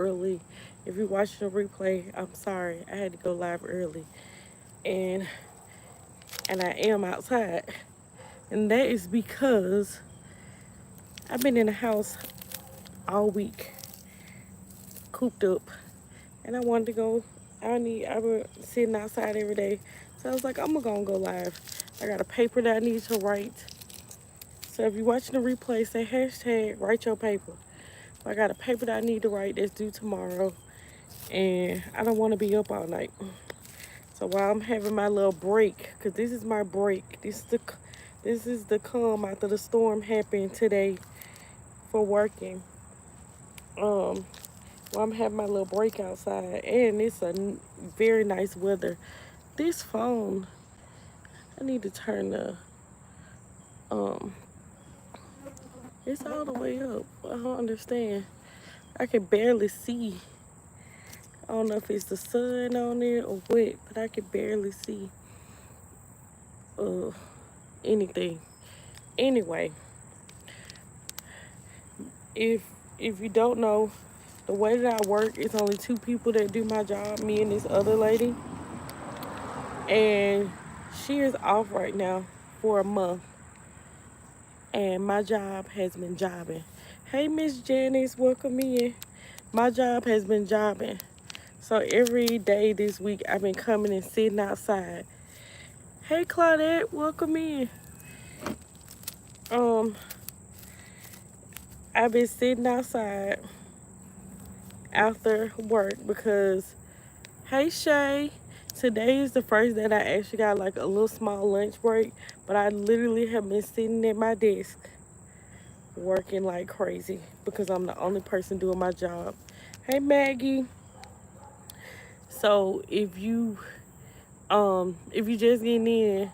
early. If you're watching a replay, I'm sorry. I had to go live early. And I am outside. And that is because I've been in the house all week, cooped up. And I wanted to go. I've been sitting outside every day. So I was like, I'm gonna go live. I got a paper that I need to write. So if you're watching the replay, say hashtag write your paper. I got a paper that I need to write that's due tomorrow. And I don't want to be up all night. So while I'm having my little break, because this is my break. This is the calm after the storm happened today for working. While I'm having my little break outside, and it's a very nice weather. This phone, I need to turn the it's all the way up. I don't understand. I can barely see. I don't know if it's the sun on there or what, but I can barely see uh anything. Anyway, if you don't know, the way that I work, it's only two people that do my job, me and this other lady. And she is off right now for a month. And my job has been jobbing. Hey, Miss Janice, welcome in. My job has been jobbing. So every day this week, I've been coming and sitting outside. Hey, Claudette, welcome in. I've been sitting outside after work because, hey, Shay, today is the first day that I actually got like a little small lunch break, but I literally have been sitting at my desk working like crazy because I'm the only person doing my job. Hey, Maggie. So if you just getting in,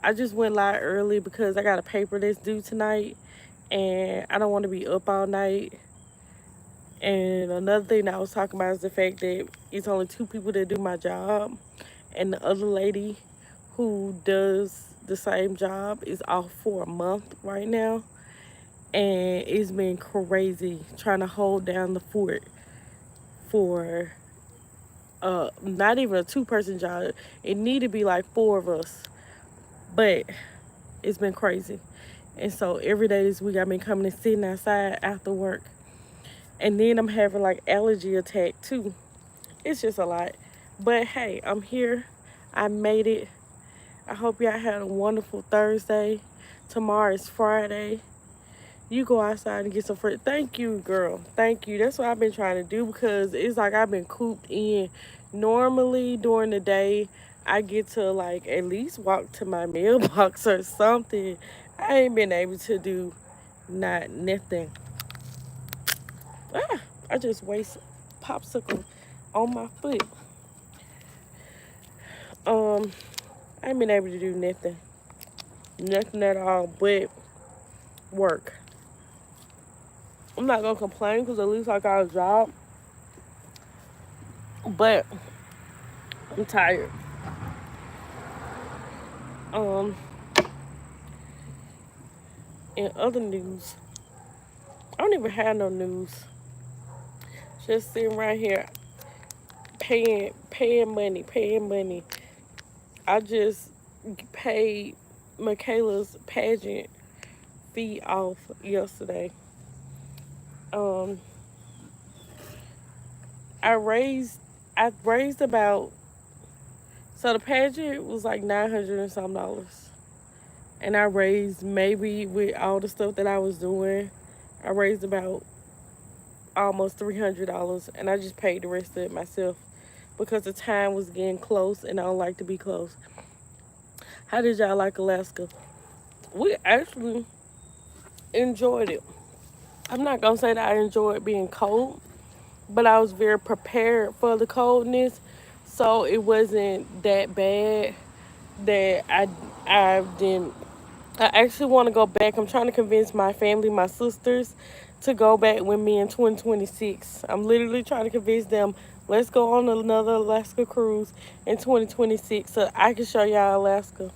I just went live early because I got a paper that's due tonight and I don't want to be up all night. And another thing that I was talking about is the fact that it's only two people that do my job, and the other lady who does the same job is off for a month right now. And it's been crazy trying to hold down the fort for not even a two-person job. It need to be like four of us, but it's been crazy. And so every day this week I've been coming and sitting outside after work, and then I'm having like allergy attack too. It's just a lot, but hey, I'm here. I made it. I hope y'all had a wonderful Thursday. Tomorrow is Friday. You go outside and get some fruit. Thank you, girl. Thank you. That's what I've been trying to do because it's like I've been cooped in. Normally during the day, I get to like at least walk to my mailbox or something. I ain't been able to do nothing. I just waste popsicle on my foot. I ain't been able to do nothing. Nothing at all but work. I'm not gonna complain because at least I got a job. But I'm tired. In other news, I don't even have no news. Just sitting right here paying money. I just paid Michaela's pageant fee off yesterday. I raised about, so the pageant was like $900 and some dollars. And I raised, maybe with all the stuff that I was doing, I raised about almost $300, and I just paid the rest of it myself because the time was getting close and I don't like to be close. How did y'all like Alaska? We actually enjoyed it. I'm not gonna say that I enjoyed being cold, but I was very prepared for the coldness, so it wasn't that bad that I didn't. I actually want to go back. I'm trying to convince my family, my sisters, to go back with me in 2026. I'm literally trying to convince them, let's go on another Alaska cruise in 2026 so I can show y'all Alaska.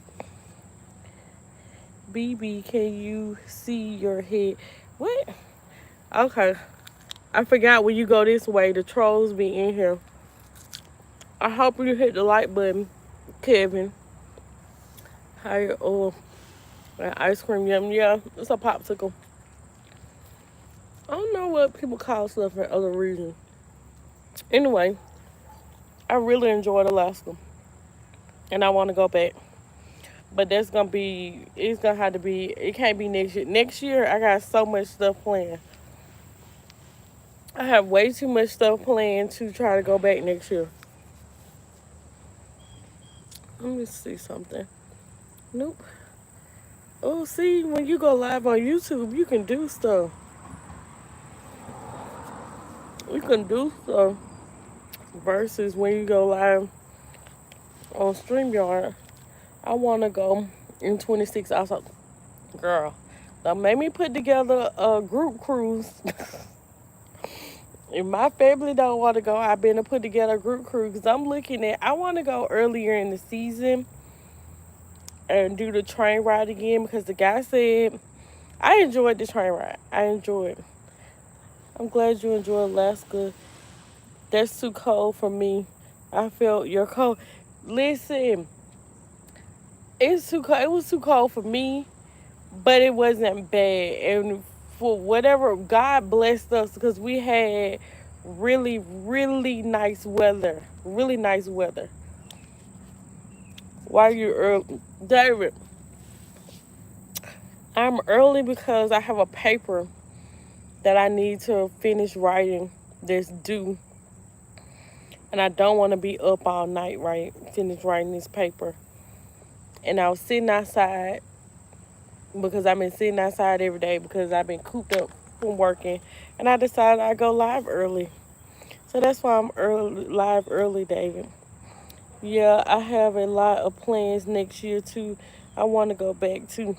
BB, can you see your head? What? Okay. I forgot when you go this way, the trolls be in here. I hope you hit the like button, Kevin. Hi, oh, ice cream, yum, yeah, it's a popsicle. I don't know what people call stuff for other reasons. Anyway, I really enjoyed Alaska, and I want to go back. But that's gonna be, it's gonna have to be, it can't be next year. Next year, I got so much stuff planned. I have way too much stuff planned to try to go back next year. Let me see something. Nope. Oh, see, when you go live on YouTube, you can do stuff. You can do stuff versus when you go live on StreamYard. I want to go in 26 also. Girl, don't make me put together a group cruise. If my family don't want to go, I've been to put together a group cruise because I'm looking at, I want to go earlier in the season and do the train ride again because the guy said, I enjoyed the train ride. I enjoyed it. I'm glad you enjoyed Alaska. That's too cold for me. I felt your cold. Listen, it's too cold. It was too cold for me, but it wasn't bad. And for whatever, God blessed us because we had really, really nice weather. Really nice weather. Why are you early? David, I'm early because I have a paper that I need to finish writing that's due. And I don't want to be up all night, right? Finish writing this paper. And I was sitting outside because I've been sitting outside every day because I've been cooped up from working. And I decided I'd go live early. So that's why I'm live early, David. Yeah, I have a lot of plans next year, too. I want to go back, too.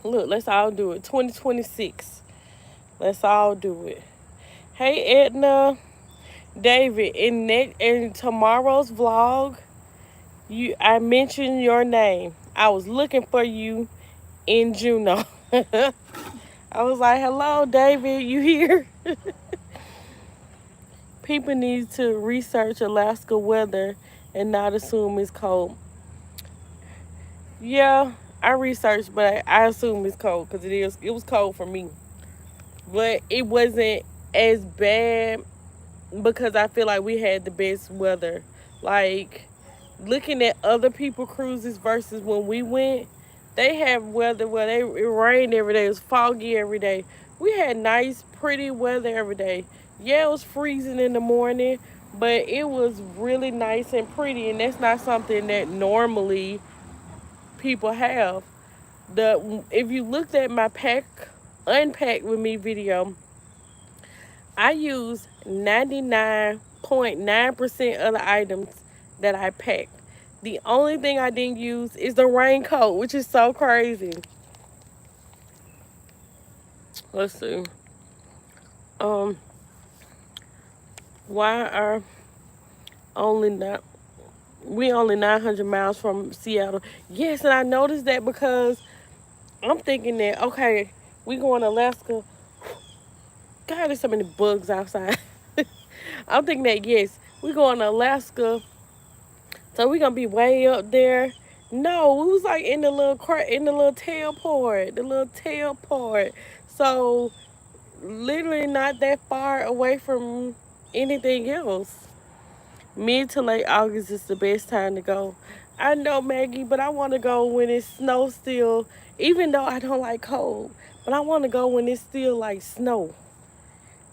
Look, let's all do it. 2026. Let's all do it. Hey, Edna. David, in tomorrow's vlog, I mentioned your name. I was looking for you in Juneau. I was like, hello, David, you here? People need to research Alaska weather and not assume it's cold. Yeah, I researched, but I assume it's cold because it was cold for me. But it wasn't as bad because I feel like we had the best weather. Like, looking at other people cruises versus when we went, they have weather where it rained every day. It was foggy every day. We had nice, pretty weather every day. Yeah, it was freezing in the morning, but it was really nice and pretty, and that's not something that normally people have. If you looked at my unpack with me video, I use 99.9% of the items that I packed. The only thing I didn't use is the raincoat, which is so crazy. Let's see. Why are we only 900 miles from Seattle? Yes, and I noticed that because I'm thinking that, okay, we going to Alaska. God, there's so many bugs outside. I'm thinking that, yes, we going to Alaska, so we gonna be way up there. No, we was like in the little tailport. So literally not that far away from anything else. Mid to late August is the best time to go. I know, Maggie, but I want to go when it's snow still, even though I don't like cold. But I want to go when it's still like snow.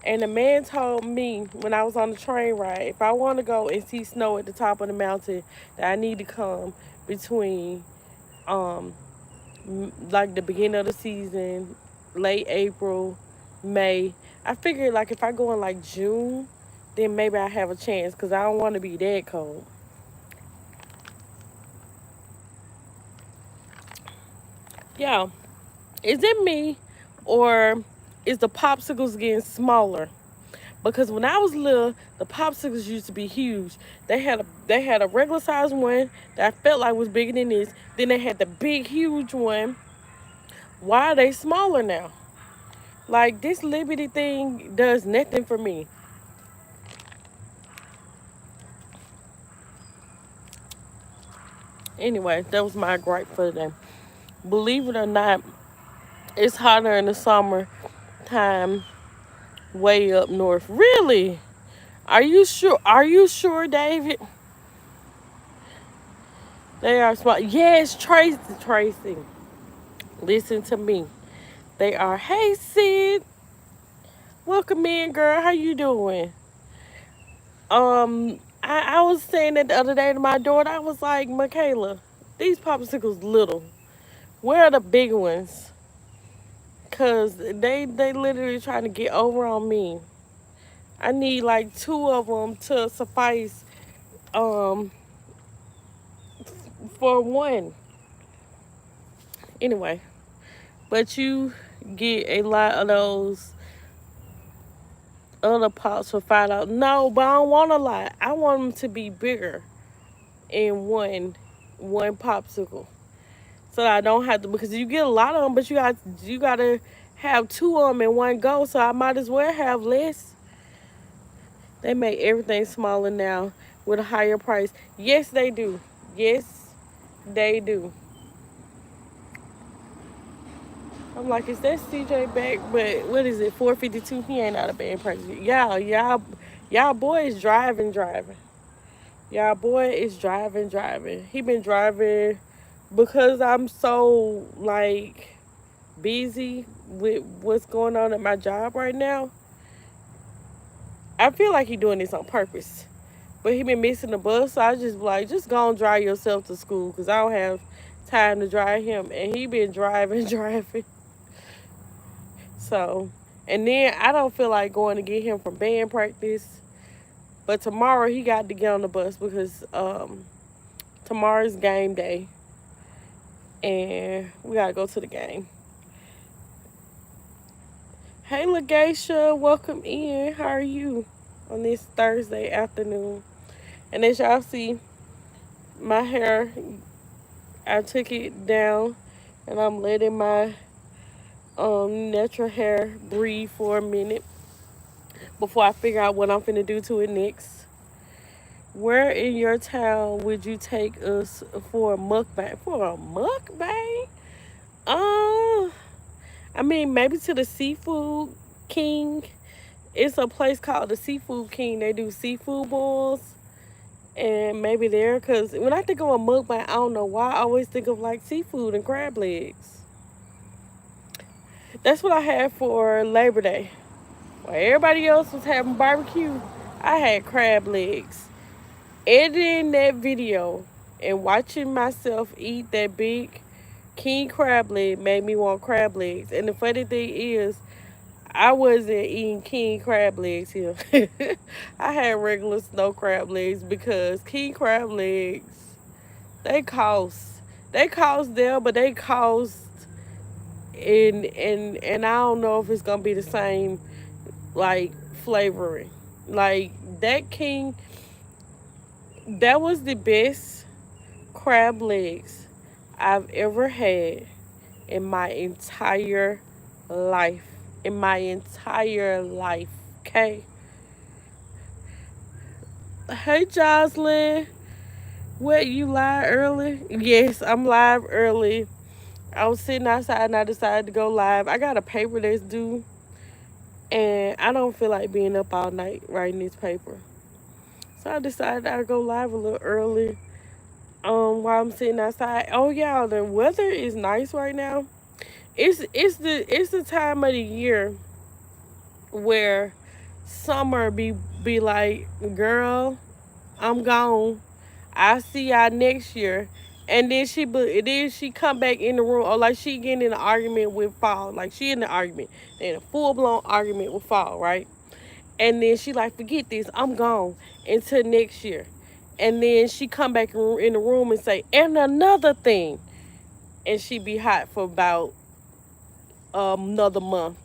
And the man told me when I was on the train ride, if I want to go and see snow at the top of the mountain, that I need to come between like the beginning of the season, late April, May. I figured like if I go in like June, then maybe I have a chance because I don't want to be that cold. Yeah. Is it me or is the popsicles getting smaller? Because when I was little, the popsicles used to be huge. They had a regular size one that I felt like was bigger than this. Then they had the big, huge one. Why are they smaller now? Like, this Liberty thing does nothing for me. Anyway, that was my gripe for the day. Believe it or not, it's hotter in the summer time way up north. Really? Are you sure? Are you sure, David? They are smart. Yes, Tracy. Tracy. Listen to me. They are. Hey, Sid. Welcome in, girl. How you doing? I was saying that the other day to my daughter. I was like, Michaela, these popsicles little. Where are the big ones? Cause they literally trying to get over on me. I need like two of them to suffice um for one. Anyway, but you get a lot of those other pops for $5. No, but I don't want a lot. I want them to be bigger in one popsicle, so that I don't have to, because you get a lot of them, but you gotta have two of them in one go. So I might as well have less. They make everything smaller now with a higher price. Yes, they do. Yes, they do. I'm like, is that CJ back? But what is it? 452. He ain't out of bad price. Y'all boy is driving. Y'all boy is driving. He been driving because I'm so like busy with what's going on at my job right now. I feel like he doing this on purpose. But he been missing the bus, so I just like, just go and drive yourself to school, because I don't have time to drive him. And he been driving, driving. So, and then I don't feel like going to get him from band practice. But tomorrow he got to get on the bus because tomorrow's game day. And we got to go to the game. Hey, Legacia, welcome in. How are you on this Thursday afternoon? And as y'all see, my hair, I took it down and I'm letting my natural hair breathe for a minute before I figure out what I'm finna do to it next. Where in your town would you take us for a mukbang? For a mukbang? I mean, maybe to the Seafood King. It's a place called the Seafood King. They do seafood boils. And maybe there, because when I think of a mukbang, I don't know why I always think of like seafood and crab legs. That's what I had for Labor Day. While everybody else was having barbecue, I had crab legs. Editing that video and watching myself eat that big king crab leg made me want crab legs. And the funny thing is, I wasn't eating king crab legs here. I had regular snow crab legs, because king crab legs, they cost. They cost there, but they cost and I don't know if it's gonna be the same like flavoring. Like that was the best crab legs I've ever had in my entire life. In my entire life. Okay. Hey, Jocelyn. What, you live early? Yes, I'm live early. I was sitting outside and I decided to go live. I got a paper that's due, and I don't feel like being up all night writing this paper. So I decided I'd go live a little early while I'm sitting outside. Oh, y'all, the weather is nice right now. It's the time of the year where summer be like, girl, I'm gone. I see y'all next year. And then she come back in the room, or like she getting in an argument with fall. Like she in an argument. They in a full-blown argument with fall, right? And then she like, forget this, I'm gone until next year. And then she come back in the room and say, and another thing. And she be hot for about another month.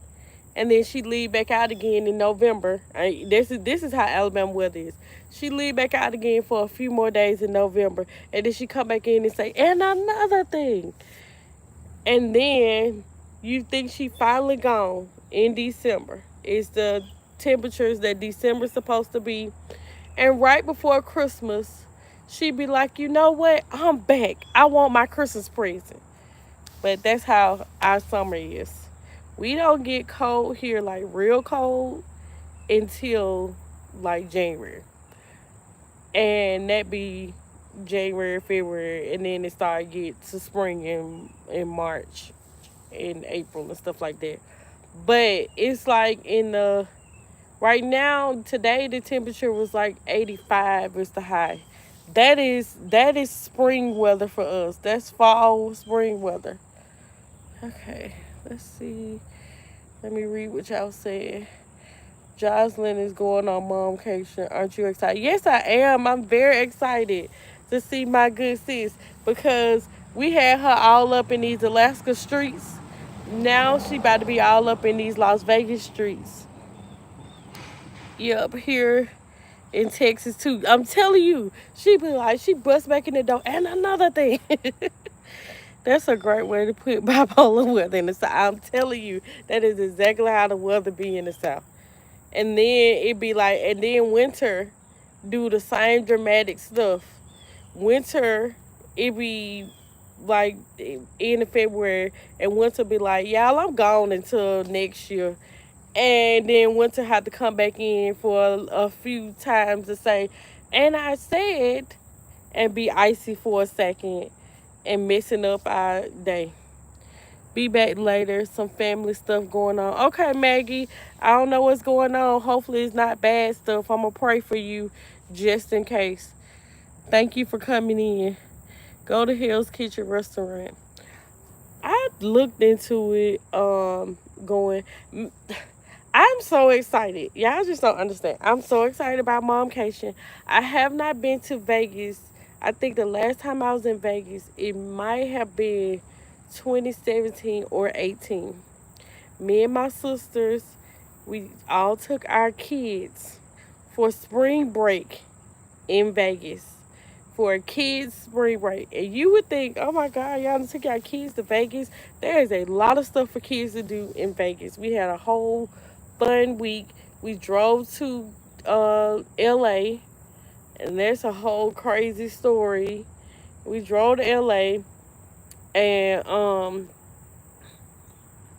And then she leave back out again in November. This is how Alabama weather is. She leave back out again for a few more days in November, and then she come back in and say, and another thing. And then you think she finally gone, in December. It's the temperatures that December's supposed to be. And right before Christmas, she'd be like, you know what? I'm back. I want my Christmas present. But that's how our summer is. We don't get cold here, like real cold, until like January. And that be January, February, and then it start get to spring in March, in April and stuff like that. But it's like in the right now today the temperature was like 85 is the high. That is spring weather for us. That's fall spring weather. Okay, let's see. Let me read what y'all said. Jocelyn is going on momcation. Aren't you excited? Yes, I am. I'm very excited to see my good sis because we had her all up in these Alaska streets. Now she about to be all up in these Las Vegas streets. Yep, here in Texas too. I'm telling you, she be like, she busts back in the door. And another thing. That's a great way to put bipolar weather in the South. I'm telling you, that is exactly how the weather be in the South. And then it be like, and then winter do the same dramatic stuff. Winter, it be like end of February, and winter be like, y'all, I'm gone until next year. And then winter had to come back in for a few times to say, and I said, and be icy for a second and messing up our day. Be back later. Some family stuff going on. Okay, Maggie. I don't know what's going on. Hopefully it's not bad stuff. I'm going to pray for you just in case. Thank you for coming in. Go to Hell's Kitchen Restaurant. I looked into it, going. I'm so excited. Y'all just don't understand. I'm so excited about Momcation. I have not been to Vegas. I think the last time I was in Vegas, it might have been 2017 or 18. Me and my sisters, we all took our kids for spring break in Vegas. For a kids spring break. And you would think, oh my God, y'all took our kids to Vegas. There is a lot of stuff for kids to do in Vegas. We had a whole fun week. We drove to LA, and there's a whole crazy story. We drove to LA, and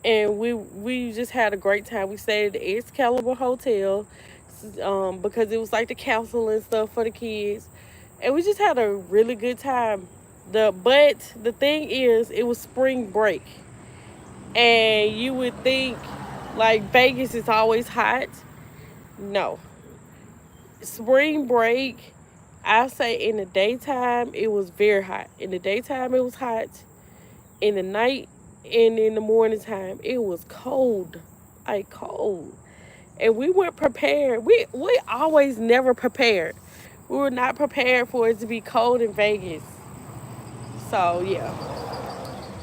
we just had a great time. We stayed at the Excalibur Hotel, because it was like the castle and stuff for the kids, and we just had a really good time. But the thing is, it was spring break, and you would think like Vegas is always hot. No, spring break, I say in the daytime it was very hot. In the daytime it was hot. In the night and in the morning time it was cold, like cold. And we weren't prepared. We always never prepared. We were not prepared for it to be cold in Vegas. So yeah,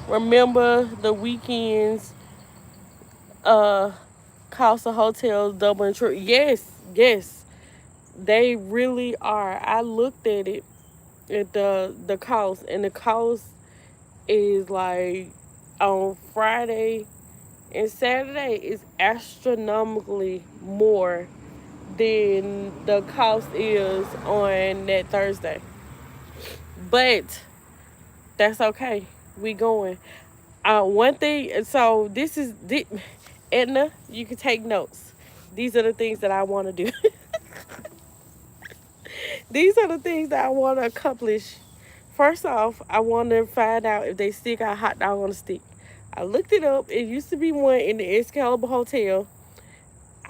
remember the weekends, cost of hotels double and triple. Yes, they really are. I looked at it, at the cost, and the cost is like on Friday and Saturday is astronomically more than the cost is on that Thursday. But that's okay. We going. One thing. So Edna. You can take notes. These are the things that I want to do. These are the things that I want to accomplish. First off, I want to find out if they still got hot dog on a stick. I looked it up. It used to be one in the Excalibur Hotel.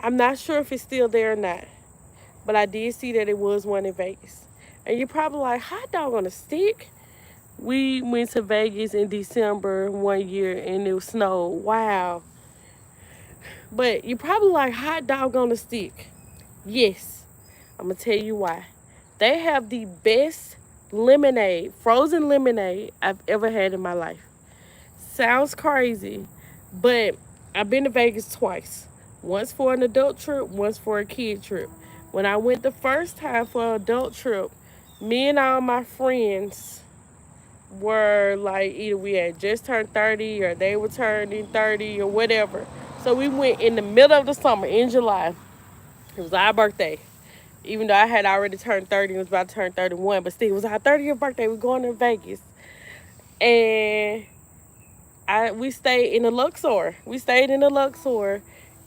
I'm not sure if it's still there or not, but I did see that it was one in Vegas. And you're probably like, hot dog on a stick? We went to Vegas in December one year and it snowed. Wow. But you're probably like, hot dog on a stick. Yes, I'm going to tell you why. They have the best lemonade, frozen lemonade I've ever had in my life. Sounds crazy, but I've been to Vegas twice. Once for an adult trip, once for a kid trip. When I went the first time for an adult trip, me and all my friends were like, either we had just turned 30 or they were turning 30 or whatever. So we went in the middle of the summer in July. It was our birthday. Even though I had already turned 30 and was about to turn 31, but still, it was our 30th birthday. We're going to Vegas. And we stayed in the Luxor. We stayed in the Luxor,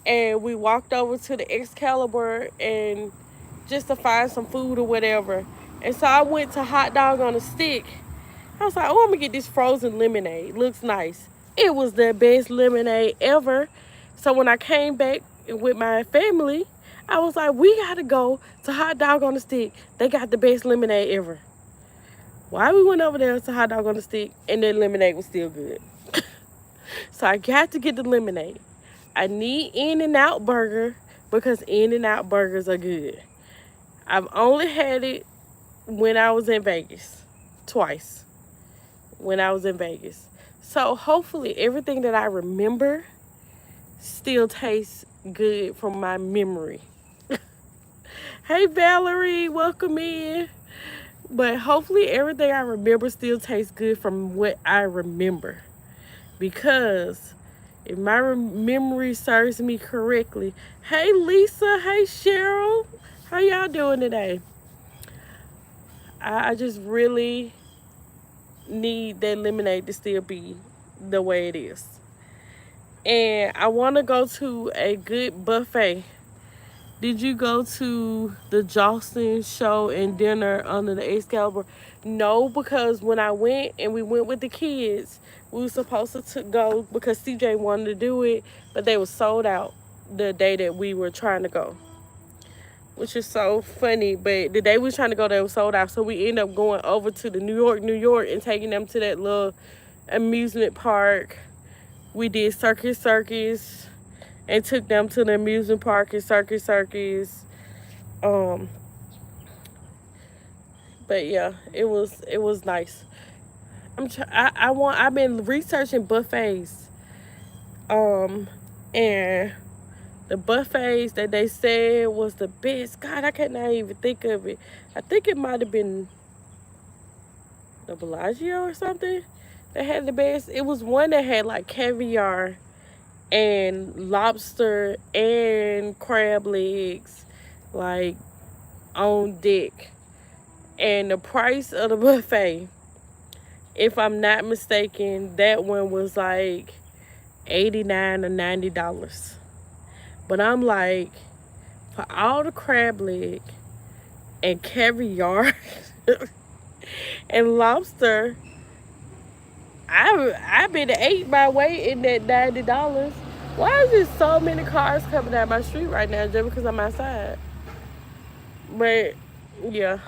and we walked over to the Excalibur and just to find some food or whatever. And so I went to Hot Dog on a Stick. I was like, oh, I'm gonna get this frozen lemonade. Looks nice. It was the best lemonade ever. So when I came back with my family, I was like, we gotta go to Hot Dog on a Stick. They got the best lemonade ever. Why we went over there to Hot Dog on a Stick and the lemonade was still good. So I got to get the lemonade. I need In-N-Out burger because In-N-Out burgers are good. I've only had it when I was in Vegas. Twice. When I was in Vegas. So hopefully everything that I remember still tastes good from my memory. Hey Valerie, welcome in. But hopefully everything I remember still tastes good from what I remember. Because if my memory serves me correctly. Hey Lisa, hey Cheryl. How y'all doing today? I just really need that lemonade to still be the way it is. And I want to go to a good buffet. Did you go to the Jostin show and dinner under the Excalibur? No, because when I went and we went with the kids, we were supposed to go because CJ wanted to do it, but they were sold out the day that we were trying to go. Which is so funny, but the day we were trying to go, they were sold out. So we ended up going over to the New York, and taking them to that little amusement park. We did Circus and took them to the amusement park and Circus. But yeah, it was nice. I've been researching buffets. And the buffets that they said was the best. God, I cannot even think of it. I think it might have been the Bellagio or something that had the best. It was one that had like caviar and lobster and crab legs like on deck. And the price of the buffet, if I'm not mistaken, that one was like $89 or $90. But I'm like, for all the crab leg and caviar and lobster, I've been ate my way in that $90. Why is there so many cars coming down my street right now just because I'm outside? But yeah,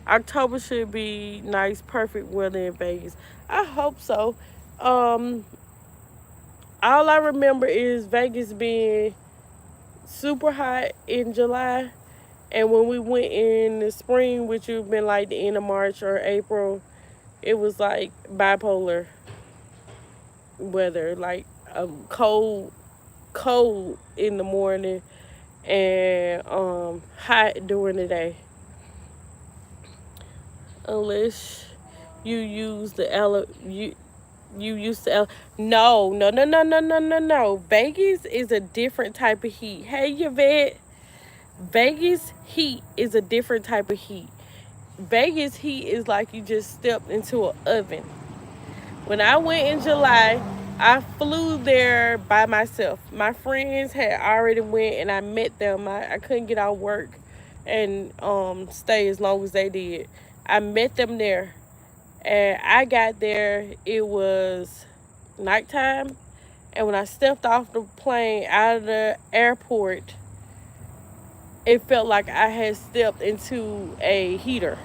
October should be nice, perfect weather in Vegas. I hope so. All I remember is Vegas being super hot in July, and when we went in the spring, which would have been like the end of March or April, it was like bipolar weather, like cold in the morning and hot during the day, unless you use the you used to no. Vegas is a different type of heat. Hey Yvette, Vegas heat is a different type of heat. Vegas heat is like you just stepped into an oven. When I went in July, I flew there by myself. My friends had already went and I met them. I couldn't get out of work and stay as long as they did. I met them there. And I got there, it was nighttime. And when I stepped off the plane out of the airport, it felt like I had stepped into a heater.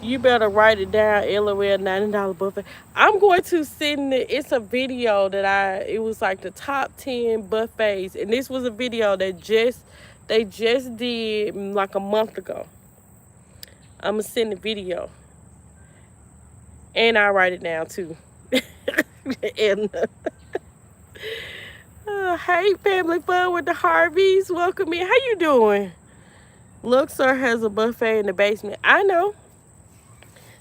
You better write it down, LOL $90 buffet. I'm going to send it. It's a video that it was like the top 10 buffets. And this was a video that they just did like a month ago. I'm going to send the video. And I'll write it down too. And hey, family fun with the Harveys. Welcome in. How you doing? Luxor has a buffet in the basement. I know.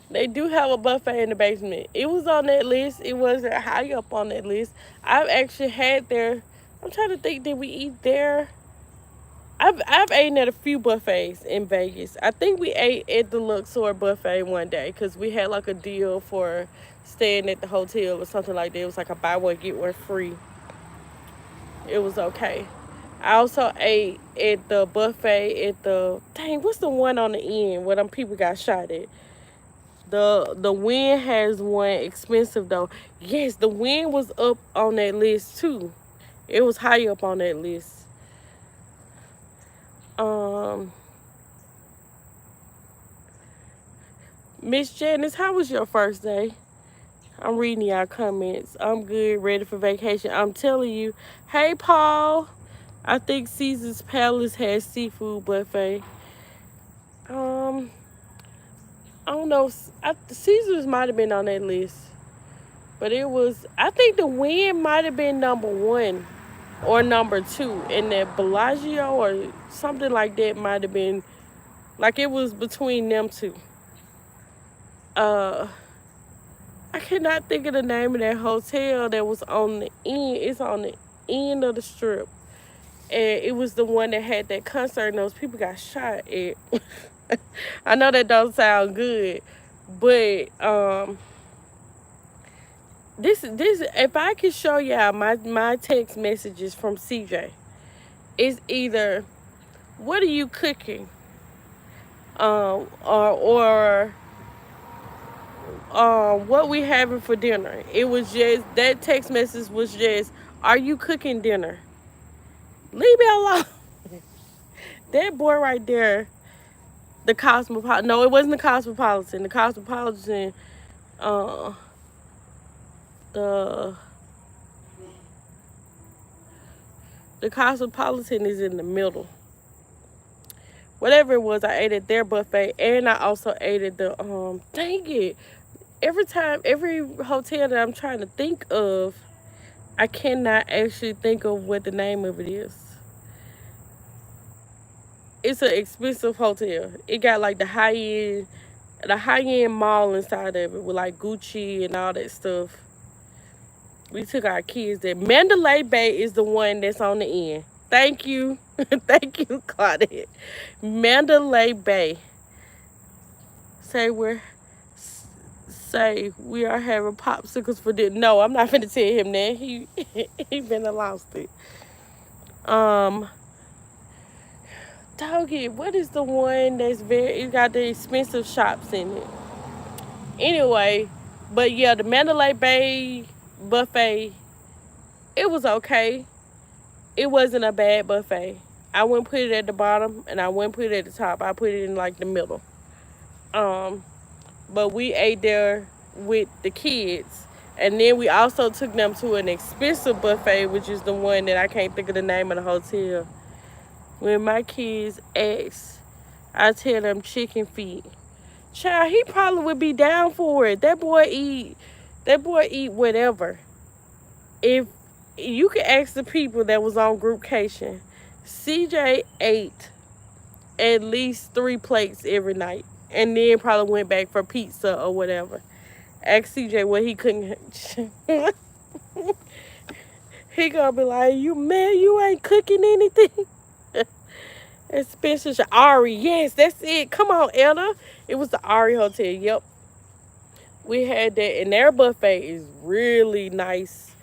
They do have a buffet in the basement. It was on that list. It wasn't high up on that list. I've actually had there. I'm trying to think, did we eat there? I've eaten at a few buffets in Vegas. I think we ate at the Luxor buffet one day because we had like a deal for staying at the hotel or something like that. It was like a buy one get one free. It was okay. I also ate at the buffet at the dang. What's the one on the end where them people got shot at? The Wynn has one expensive though. Yes, the Wynn was up on that list too. It was high up on that list. Um, Miss Janice, how was your first day? I'm reading y'all comments. I'm good, ready for vacation. I'm telling you. Hey, Paul. I think Caesar's Palace has seafood buffet. Um, I don't know. Caesar's might have been on that list, but it was. I think the Wynn might have been number one or number two, and that Bellagio or something like that might have been. Like it was between them two. Uh, I cannot think of the name of that hotel that was on the end. It's on the end of the strip. And it was the one that had that concert and those people got shot at. I know that don't sound good, but this if I could show y'all my text messages from CJ, it's either what are you cooking? Or what we having for dinner. It was just that text message was just, are you cooking dinner? Leave me alone. That boy right there, the Cosmopolitan. No, it wasn't the Cosmopolitan. The Cosmopolitan, uh, the the Cosmopolitan is in the middle. Whatever it was, I ate at their buffet, and I also ate at the dang it. Every hotel that I'm trying to think of, I cannot actually think of what the name of it is. It's an expensive hotel. It got like the high end mall inside of it with like Gucci and all that stuff. We took our kids there. Mandalay Bay is the one that's on the end. Thank you. Thank you, Claudette. Mandalay Bay. Say we are having popsicles for dinner. No, I'm not finna tell him that. He been lost it. Doggy, what is the one that's it got the expensive shops in it? Anyway, but yeah, the Mandalay Bay buffet, it was okay. It wasn't a bad buffet. I wouldn't put it at the bottom and I wouldn't put it at the top. I put it in like the middle. But we ate there with the kids. And then we also took them to an expensive buffet, which is the one that I can't think of the name of the hotel. When my kids ask, I tell them chicken feet. Child, he probably would be down for it. That boy eat whatever. If you could ask the people that was on Groupcation, CJ ate at least 3 plates every night. And then probably went back for pizza or whatever. Ask CJ what he couldn't. He gonna be like, you man, you ain't cooking anything. Especially Ari. Yes, that's it. Come on, Elna. It was the Ari Hotel. Yep. We had that, and their buffet is really nice.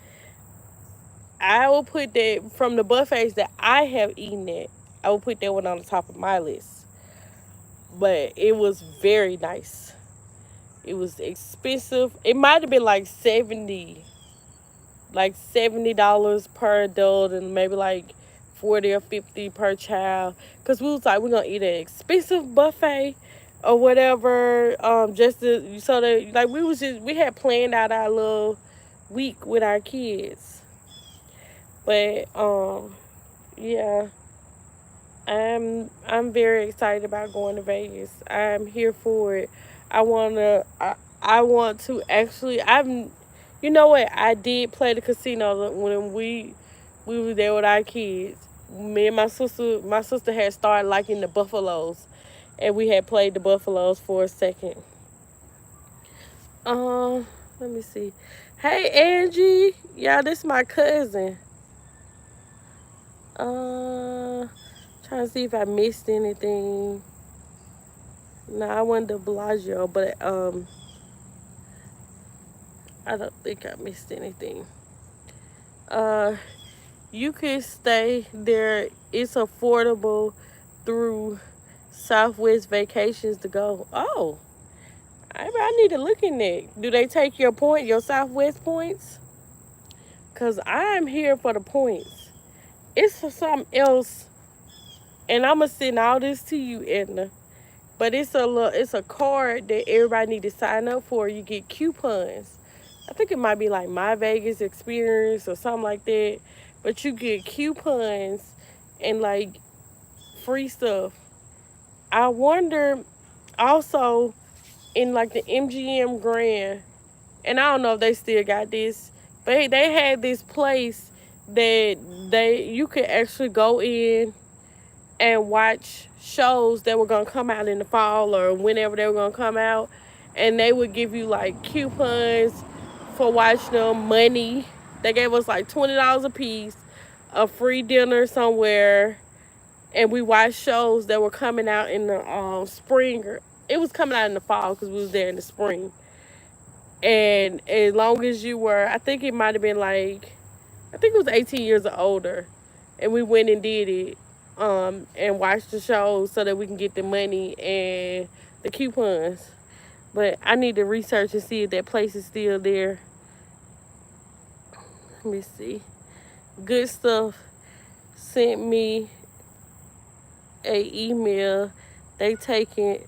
I will put that from the buffets that I have eaten at. I will put that one on the top of my list. But it was very nice. It was expensive. It might have been like $70 per adult, and maybe like 40 or 50 per child. Cause we was like, we're gonna eat an expensive buffet or whatever. Just to, so that like we had planned out our little week with our kids. But yeah. I'm very excited about going to Vegas. I'm here for it. I want to actually you know what? I did play the casino when we were there with our kids. Me and my sister had started liking the Buffaloes, and we had played the Buffaloes for a second. Let me see. Hey Angie, yeah, this my cousin. Uh, Trying to see if I missed anything. No, I wasn't the Bellagio, but I don't think I missed anything. Uh, you can stay there. It's affordable through Southwest Vacations to go. Oh, I need to look in that. Do they take your Southwest points? Cause I'm here for the points. It's for something else, and I'ma send all this to you, Edna. But it's a card that everybody need to sign up for. You get coupons. I think it might be like My Vegas Experience or something like that. But you get coupons and like free stuff. I wonder also in like the MGM Grand, and I don't know if they still got this, but they had this place that you could actually go in and watch shows that were gonna come out in the fall or whenever they were gonna come out, and they would give you like coupons for watching them, money. They gave us like $20 a piece, a free dinner somewhere, and we watched shows that were coming out in the spring. It was coming out in the fall because we was there in the spring. And as long as you were, I think it might have been like, I think it was 18 years or older, and we went and did it, and watched the shows so that we can get the money and the coupons. But I need to research and see if that place is still there. Let me see. Good Stuff sent me a email. They taking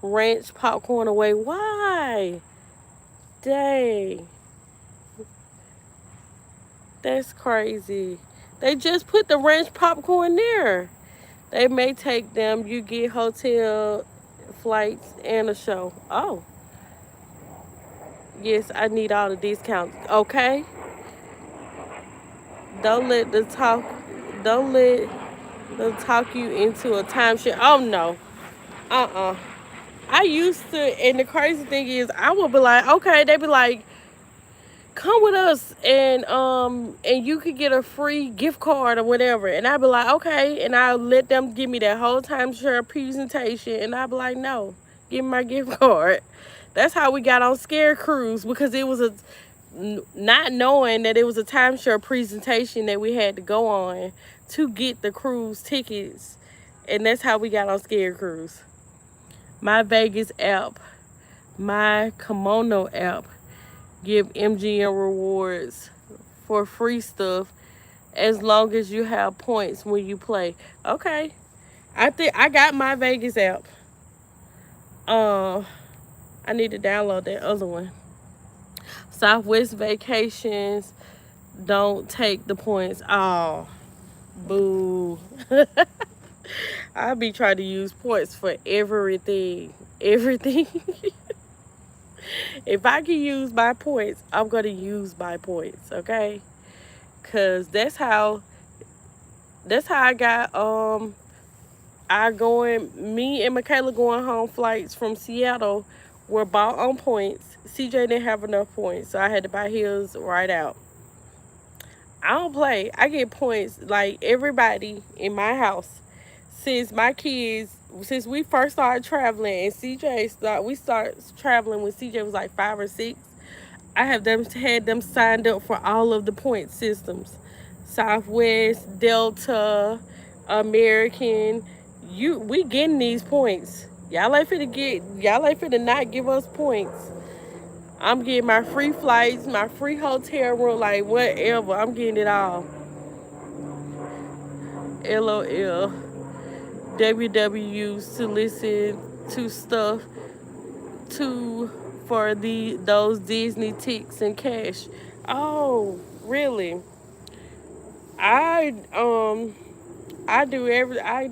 ranch popcorn away. Why? Dang. That's crazy. They just put the ranch popcorn there. They may take them. You get hotel flights and a show. Oh, yes, I need all the discounts. Okay. Don't let the talk. Don't let them talk you into a timeshare. Oh no. I used to, and the crazy thing is, I would be like, okay. They'd be like, come with us, and you could get a free gift card or whatever, and I'd be like, okay, and I'll let them give me that whole timeshare presentation, and I'd be like, no, give me my gift card. That's how we got on Scare Cruise, because it was not knowing that it was a timeshare presentation that we had to go on to get the cruise tickets, and that's how we got on Scare Cruise. My Vegas app, my Kimono app, give MGM rewards for free stuff as long as you have points when you play. Okay. I think I got My Vegas app. I need to download that other one. Southwest Vacations don't take the points. Oh, boo. I be trying to use points for everything. Everything. If I can use my points, I'm going to use my points, okay? Cause that's how I got me and Michaela going home flights from Seattle were bought on points. CJ didn't have enough points, so I had to buy his right out. I don't play. I get points like everybody in my house. Since we first started traveling, and we started traveling when CJ was like 5 or 6. I have had them signed up for all of the point systems. Southwest, Delta, American. We getting these points. Y'all ain't finna not give us points. I'm getting my free flights, my free hotel room, like whatever. I'm getting it all. LOL. WWs to listen to stuff for those Disney ticks and cash. Oh, really? I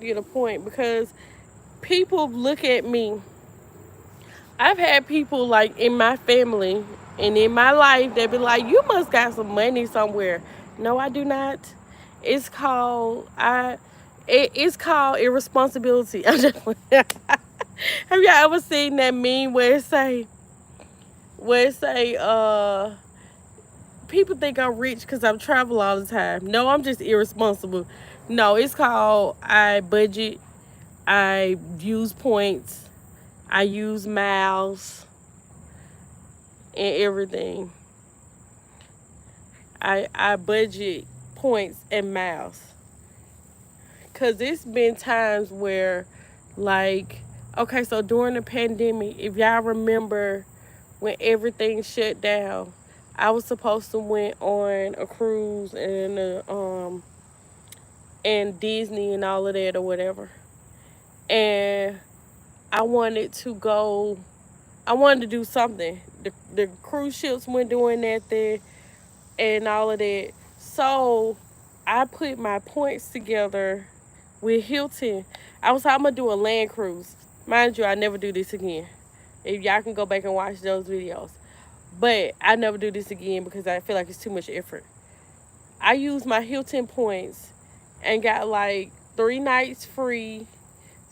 get a point because people look at me. I've had people like in my family and in my life that be like, you must got some money somewhere. No, I do not. It's called irresponsibility. Have y'all ever seen that meme where it say, people think I'm rich because I'm travel all the time. No, I'm just irresponsible. No, it's called I budget, I use points, I use miles and everything. I budget points and miles. Cause it's been times where, like, okay, so during the pandemic, if y'all remember when everything shut down, I was supposed to went on a cruise and Disney and all of that or whatever. And I wanted to go. I wanted to do something. The cruise ships weren't doing that there and all of that. So I put my points together with Hilton. I was like, I'm gonna do a land cruise. Mind you, I never do this again. If y'all can go back and watch those videos. But I never do this again because I feel like it's too much effort. I used my Hilton points and got like 3 nights free.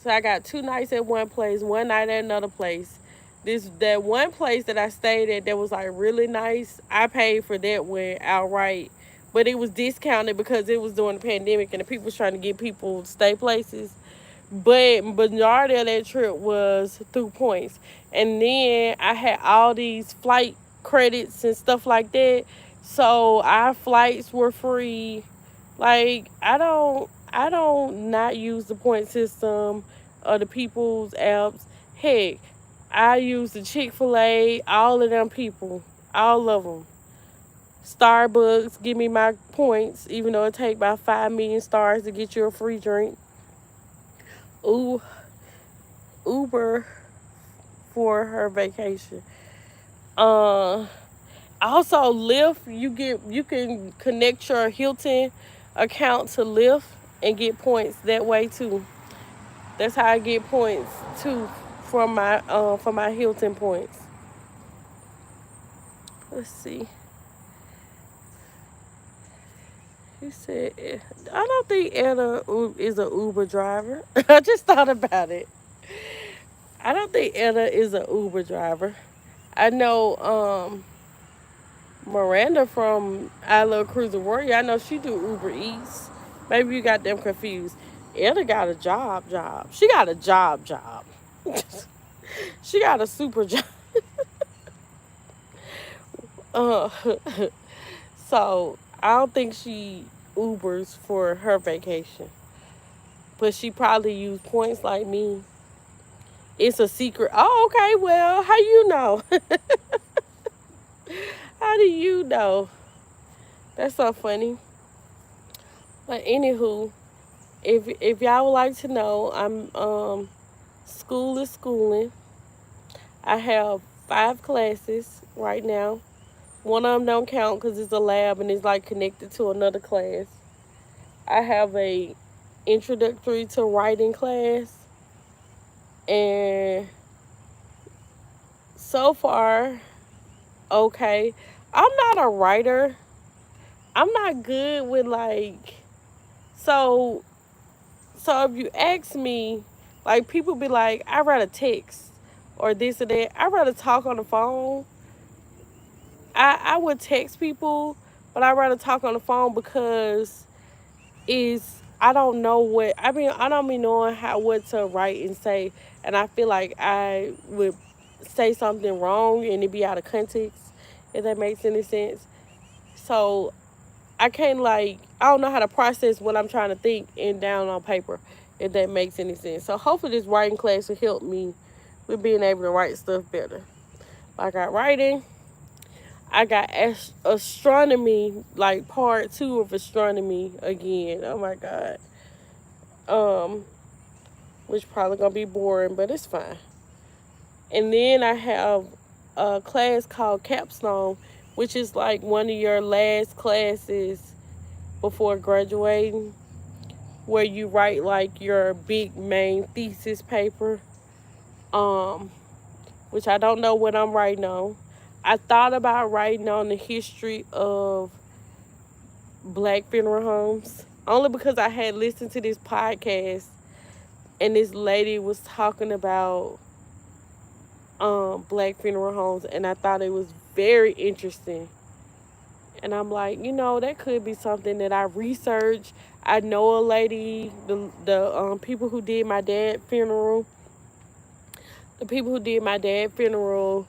So I got 2 nights at one place, one night at another place. That one place that I stayed at that was like really nice. I paid for that one outright, but it was discounted because it was during the pandemic and the people was trying to get people to stay places. But majority of that trip was through points, and then I had all these flight credits and stuff like that. So our flights were free. Like I don't not use the point system or the people's apps. Heck, I use the Chick-fil-A, all of them people, all of them. Starbucks give me my points, even though it take about 5 million stars to get you a free drink. Ooh, Uber for her vacation. Uh, Also Lyft, you can connect your Hilton account to Lyft and get points that way too. That's how I get points too from my Hilton points. Let's see. He said, I don't think Anna is a Uber driver. I just thought about it. I don't think Anna is a Uber driver. I know Miranda from I Love Cruiser Warrior. I know she do Uber Eats. Maybe you got them confused. Anna got a job. She got a job. She got a super job. Uh, so I don't think she Ubers for her vacation. But she probably used points like me. It's a secret. Oh, okay. Well, how you know? How do you know? That's so funny. But anywho, if y'all would like to know, I'm school is schooling. I have 5 classes right now. One of them don't count because it's a lab and it's like connected to another class. I have a introductory to writing class, and so far, okay. I'm not a writer. I'm not good with like so so if you ask me, like people be like, I rather text or this or that. I rather talk on the phone. I would text people, but I rather talk on the phone because is I don't know what I mean. I don't be knowing what to write and say, and I feel like I would say something wrong and it be out of context. If that makes any sense. So I can't I don't know how to process what I'm trying to think and down on paper. If that makes any sense. So hopefully this writing class will help me with being able to write stuff better. I got writing. I got astronomy, like part 2 of astronomy again. Oh my God. Um, which probably gonna be boring, but it's fine. And then I have a class called Capstone, which is like one of your last classes before graduating, where you write like your big main thesis paper. Um, which I don't know what I'm writing on. I thought about writing on the history of Black funeral homes, only because I had listened to this podcast and this lady was talking about black funeral homes, and I thought it was very interesting. And I'm like, that could be something that I research. I know a lady, the people who did my dad's funeral, the people who did my dad's funeral,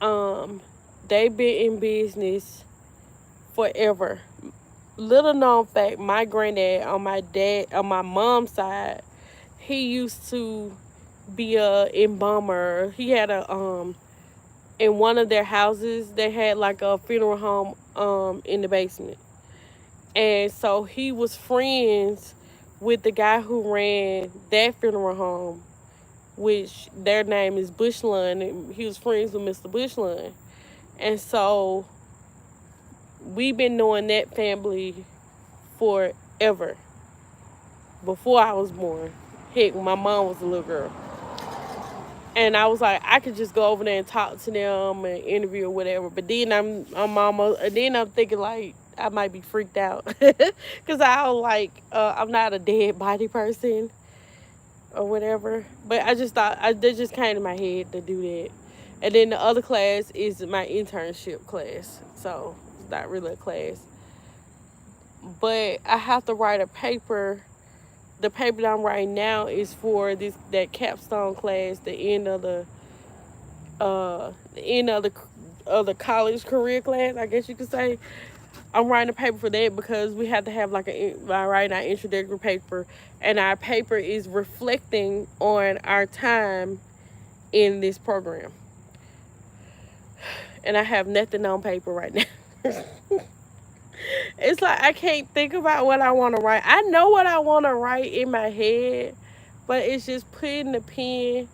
um, they've been in business forever. Little known fact, my granddad on my mom's side, he used to be a embalmer. He had a in one of their houses, they had like a funeral home in the basement. And so he was friends with the guy who ran that funeral home, which their name is Bushlund. And he was friends with Mr. Bushlund. And so we've been knowing that family forever. Before I was born. Heck, my mom was a little girl. And I was like, I could just go over there and talk to them and interview or whatever. But then I'm thinking like I might be freaked out because I'm not a dead body person or whatever. But I just thought that just came to my head to do that. And then the other class is my internship class, so it's not really a class. But I have to write a paper. The paper that I'm writing now is for that capstone class, the end of the college career class, I guess you could say. I'm writing a paper for that because we have to have writing our introductory paper, and our paper is reflecting on our time in this program. And I have nothing on paper right now. It's like I can't think about what I want to write. I know what I want to write in my head, but it's just putting the pen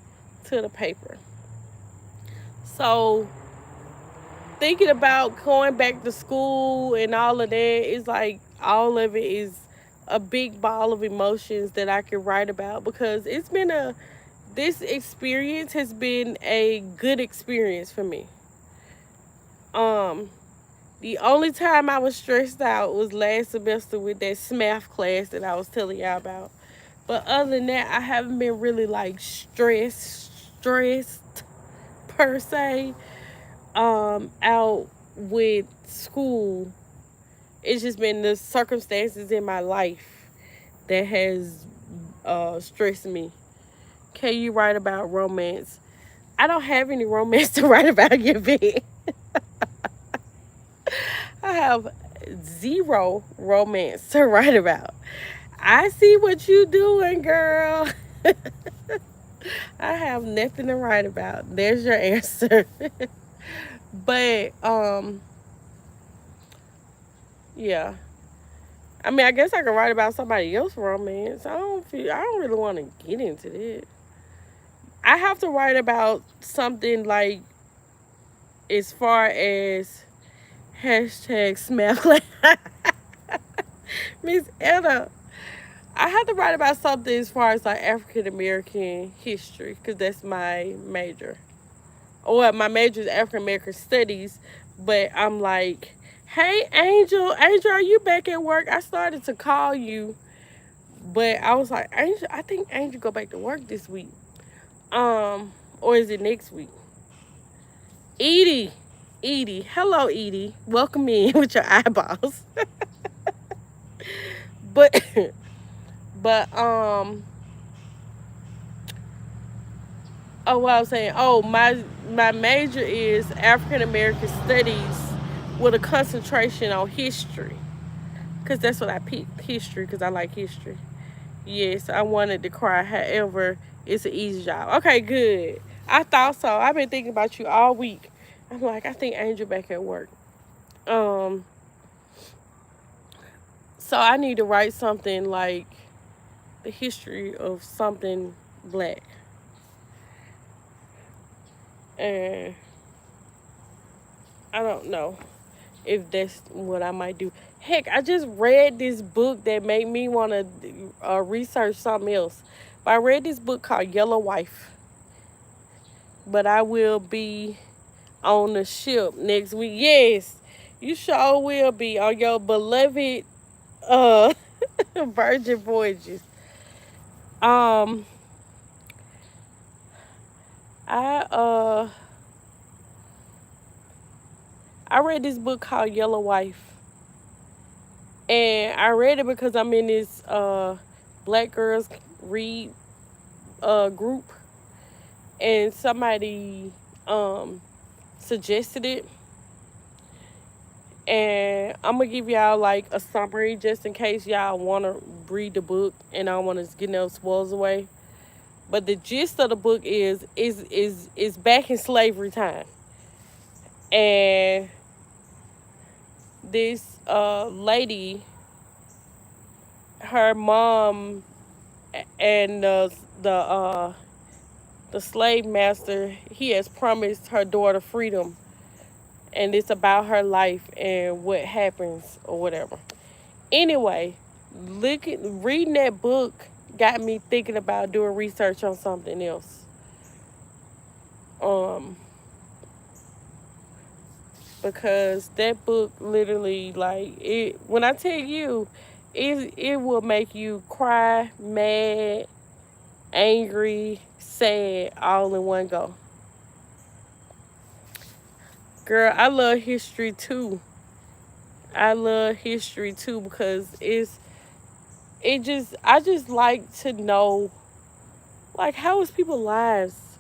to the paper. So thinking about going back to school and all of that, is like all of it is a big ball of emotions that I can write about, because this experience has been a good experience for me. The only time I was stressed out was last semester with that SMAF class that I was telling y'all about. But other than that, I haven't been really like stressed per se out with school. It's just been the circumstances in my life that has stressed me. Can you write about romance? I don't have any romance to write about yet, bitch. I have zero romance to write about. I see what you doing, girl. I have nothing to write about. There's your answer. But yeah. I mean, I guess I could write about somebody else's romance. I don't really want to get into that. I have to write about something like, as far as hashtag SMAP. Miss Etta, I have to write about something as far as like African American history, because that's my major. Or my major is African American studies, but I'm like, hey, Angel, are you back at work? I started to call you, but I was like, Angel, I think Angel go back to work this week. Or is it next week? Edie, hello, Edie. Welcome in with your eyeballs. but, oh, what I was saying. Oh, my major is African American Studies with a concentration on history, because that's what I picked, history, because I like history. Yes, I wanted to cry. However, it's an easy job. Okay, good. I thought so. I've been thinking about you all week. I'm like, I think Angel back at work. So I need to write something like the history of something black. And I don't know if that's what I might do. Heck, I just read this book that made me want to research something else. But I read this book called Yellow Wife. But I will be on the ship next week. Yes, you sure will be on your beloved Virgin Voyages. I uh I read this book called Yellow Wife. And I read it because I'm in this Black Girls Read group, and somebody suggested it. And I'm gonna give y'all like a summary just in case y'all wanna read the book and I don't wanna get no spoils away. But the gist of the book is back in slavery time. And this lady, her mom and the slave master, he has promised her daughter freedom, and it's about her life and what happens or whatever. Anyway, reading that book got me thinking about doing research on something else. Um, because that book literally, like, it, when I tell you, it will make you cry, mad, angry, sad, all in one go. Girl, I love history too. I love history too because I just like to know, like, how was people's lives?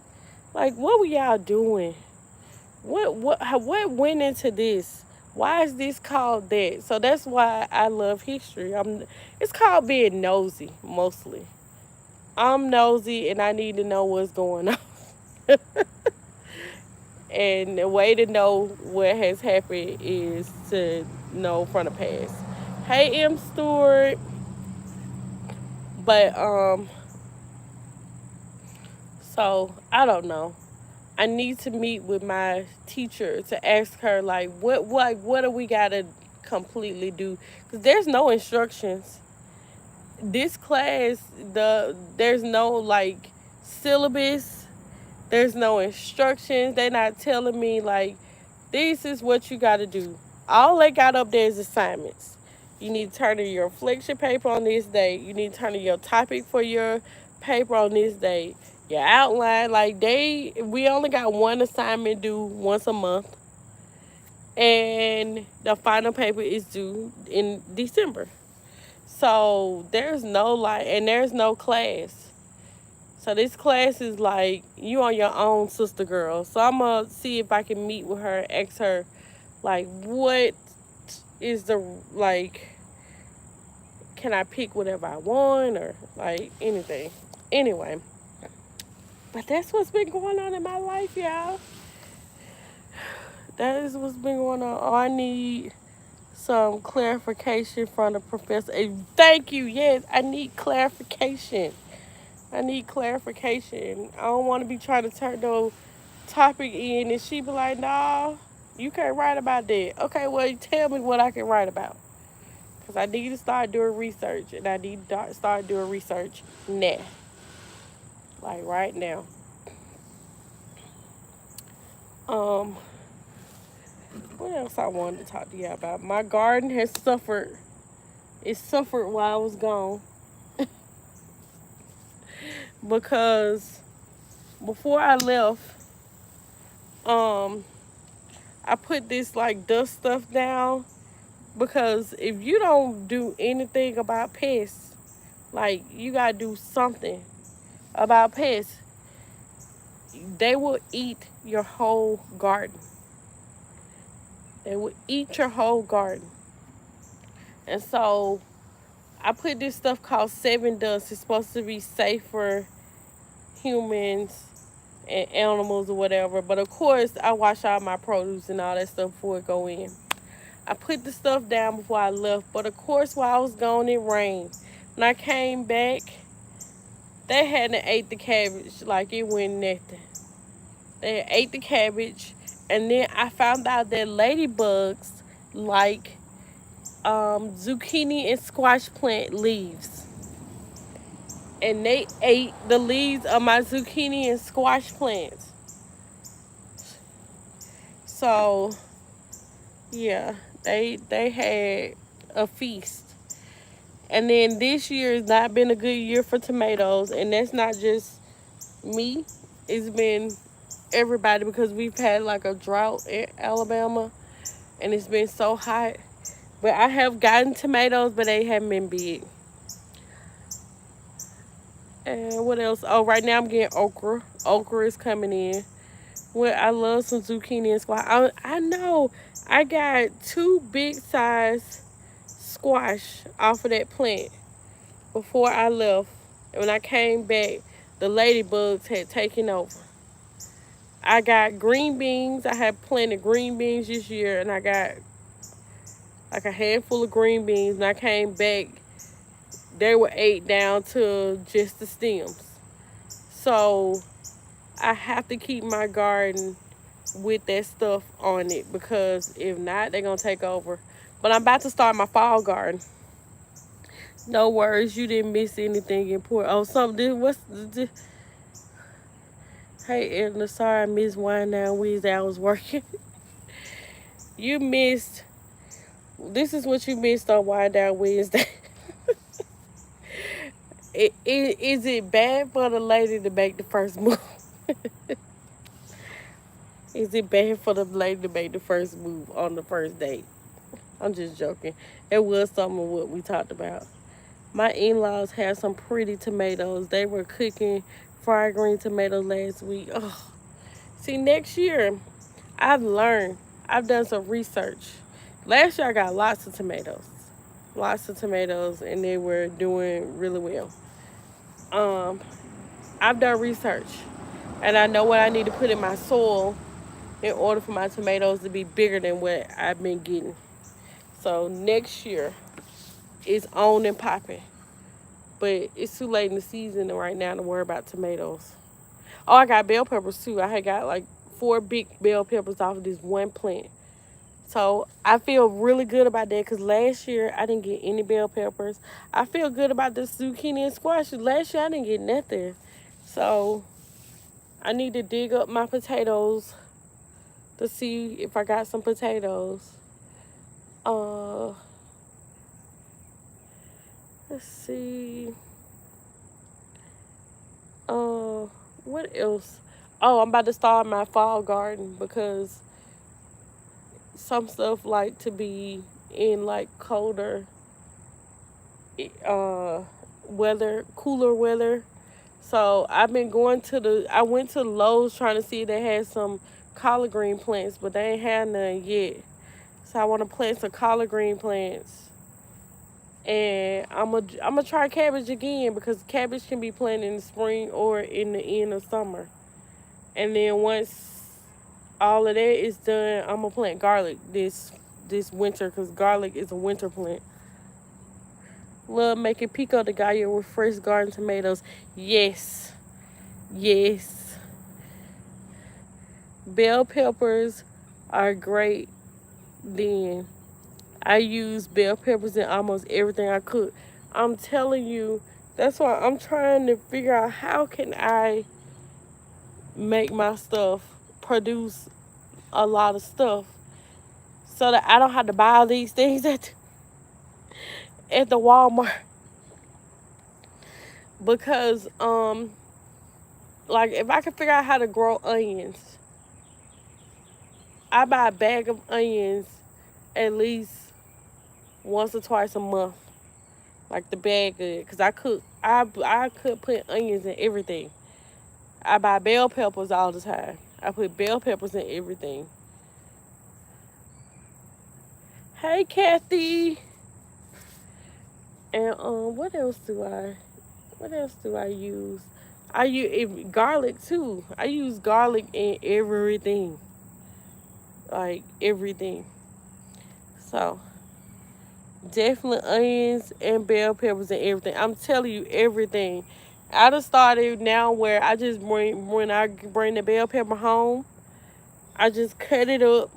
Like, what were y'all doing? What went into this? Why is this called that? So that's why I love history. It's called being nosy mostly. I'm nosy and I need to know what's going on. And the way to know what has happened is to know from the past. Hey, M. Stewart. But so I don't know. I need to meet with my teacher to ask her like what do we gotta completely do? Because there's no instructions. This class, there's no like syllabus. There's no instructions. They're not telling me like this is what you gotta do. All they got up there is assignments. You need to turn in your reflection paper on this day. You need to turn in your topic for your paper on this day. Your outline, like we only got one assignment due once a month. And the final paper is due in December. So there's no like, and there's no class. So this class is like you on your own, sister girl. So I'm gonna see if I can meet with her, ask her like what is the like, can I pick whatever I want or like anything. Anyway, but that's what's been going on in my life, y'all. That is what's been going on. Oh, I need some clarification from the professor. Thank you. Yes, I need clarification. I need clarification. I don't want to be trying to turn no topic in and she be like, nah, you can't write about that. Okay, well, tell me what I can write about. Because I need to start doing research, and I need to start doing research now. Like right now. What else I wanted to talk to you about? My garden has suffered. It suffered while I was gone. Because before I left, I put this like dust stuff down. Because if you don't do anything about pests, like you gotta do something about pests, they will eat your whole garden. They will eat your whole garden. And so I put this stuff called 7 Dust. It's supposed to be safe for humans and animals or whatever. But of course, I wash out my produce and all that stuff before it go in. I put the stuff down before I left. But of course, while I was gone, it rained. When I came back, they hadn't ate the cabbage like it went nothing. They ate the cabbage. And then I found out that ladybugs like zucchini and squash plant leaves. And they ate the leaves of my zucchini and squash plants. So, yeah, they had a feast. And then this year has not been a good year for tomatoes. And that's not just me. It's been everybody because we've had like a drought in Alabama and it's been so hot. But I have gotten tomatoes, but they haven't been big. And what else? Oh, right now I'm getting okra. Okra is coming in. Well, I love some zucchini and squash. I know. I got two big size squash off of that plant before I left. And when I came back, the ladybugs had taken over. I got green beans. I had planted green beans this year, and I got like a handful of green beans. And I came back, they were ate down to just the stems. So I have to keep my garden with that stuff on it because if not, they're gonna take over. But I'm about to start my fall garden. No worries, you didn't miss anything important. Oh, something. What's the? Hey, Edna, sorry I missed Wine Down Wednesday. I was working. You missed. This is what you missed on Wine Down Wednesday. Is it bad for the lady to make the first move? Is it bad for the lady to make the first move on the first date? I'm just joking. It was some of what we talked about. My in-laws had some pretty tomatoes. They were cooking fried green tomatoes last week. Oh, see, next year, I've learned. I've done some research. Last year, I got lots of tomatoes. Lots of tomatoes, and they were doing really well. I've done research, and I know what I need to put in my soil in order for my tomatoes to be bigger than what I've been getting. So next year, it's on and popping. But it's too late in the season right now to worry about tomatoes. Oh, I got bell peppers too. I had got like 4 big bell peppers off of this one plant. So I feel really good about that because last year I didn't get any bell peppers. I feel good about the zucchini and squash. Last year I didn't get nothing. So I need to dig up my potatoes to see if I got some potatoes. Let's see. What else? Oh, I'm about to start my fall garden because some stuff like to be in like colder weather, cooler weather. So I've been going to I went to Lowe's trying to see if they had some collard green plants, but they ain't had none yet. So I want to plant some collard green plants. And I'm gonna try cabbage again because cabbage can be planted in the spring or in the end of summer. And then once all of that is done, I'm gonna plant garlic this winter because garlic is a winter plant. Love making pico de gallo with fresh garden tomatoes. Yes, yes. Bell peppers are great. Then I use bell peppers in almost everything I cook. I'm telling you, that's why I'm trying to figure out how can I make my stuff produce a lot of stuff so that I don't have to buy all these things at the Walmart. Because like if I can figure out how to grow onions, I buy a bag of onions at least once or twice a month. Like the bag good. Cause I could put onions in everything. I buy bell peppers all the time. I put bell peppers in everything. Hey Kathy. And what else do I use? I use garlic too. I use garlic in everything. Like everything. So definitely onions and bell peppers and everything. I'm telling you everything. I just started now where I just when I bring the bell pepper home, I just cut it up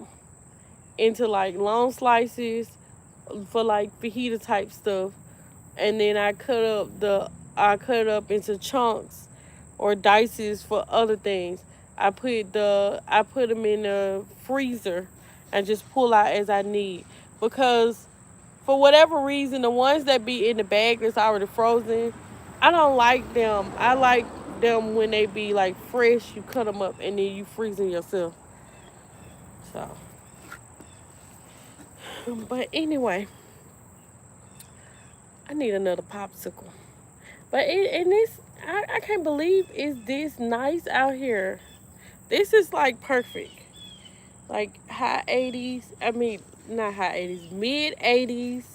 into like long slices for like fajita type stuff. And then I cut it up into chunks or dices for other things. I put them in the freezer and just pull out as I need. Because for whatever reason, the ones that be in the bag that's already frozen, I don't like them. I like them when they be like fresh. You cut them up and then you freeze them yourself. So, but anyway, I need another popsicle. But and this, I can't believe it's this nice out here. This is like perfect. Like high 80s. I mean, not high 80s, mid 80s.